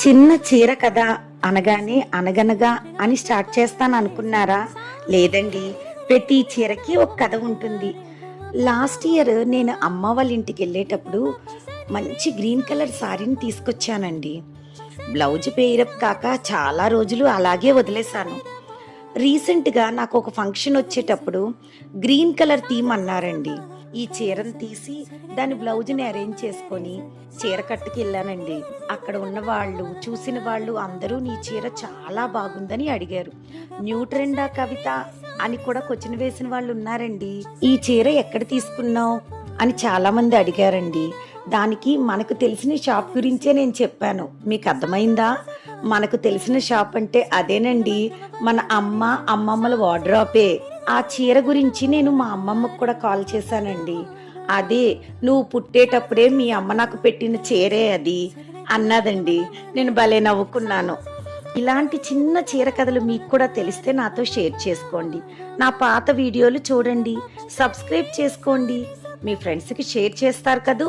చిన్న చీర కథ అనగానే అనగనగా అని స్టార్ట్ చేస్తాను అనుకున్నారా? లేదండి, ప్రతి చీరకి ఒక కథ ఉంటుంది. లాస్ట్ ఇయర్ నేను అమ్మ వాళ్ళ ఇంటికి వెళ్ళేటప్పుడు మంచి గ్రీన్ కలర్ శారీని తీసుకొచ్చానండి. బ్లౌజ్ పేరప్ కాక చాలా రోజులు అలాగే వదిలేశాను. రీసెంట్గా నాకు ఒక ఫంక్షన్ వచ్చేటప్పుడు గ్రీన్ కలర్ థీమ్ అన్నారండి. ఈ చీరను తీసి దాని బ్లౌజ్ని అరేంజ్ చేసుకొని చీర కట్టుకి వెళ్ళానండి. అక్కడ ఉన్న వాళ్ళు, చూసిన వాళ్ళు అందరూ నీ చీర చాలా బాగుందని అడిగారు. న్యూ ట్రెండా కవిత అని కూడా క్వశ్చన్ వేసిన వాళ్ళు ఉన్నారండి. ఈ చీర ఎక్కడ తీసుకున్నావు అని చాలా మంది అడిగారండి. దానికి మనకు తెలిసిన షాప్ గురించే నేను చెప్పాను. మీకు అర్థమైందా? మనకు తెలిసిన షాప్ అంటే అదేనండి, మన అమ్మమ్మల వార్డ్రోబే. ఆ చీర గురించి నేను మా అమ్మమ్మకు కూడా కాల్ చేశానండి. అదే, నువ్వు పుట్టేటప్పుడే మీ అమ్మ నాకు పెట్టిన చీరే అది అన్నదండి. నేను భలే నవ్వుకున్నాను. ఇలాంటి చిన్న చీర కథలు మీకు కూడా తెలిస్తే నాతో షేర్ చేసుకోండి. నా పాత వీడియోలు చూడండి, సబ్స్క్రైబ్ చేసుకోండి, మీ ఫ్రెండ్స్కి షేర్ చేస్తారు కదూ.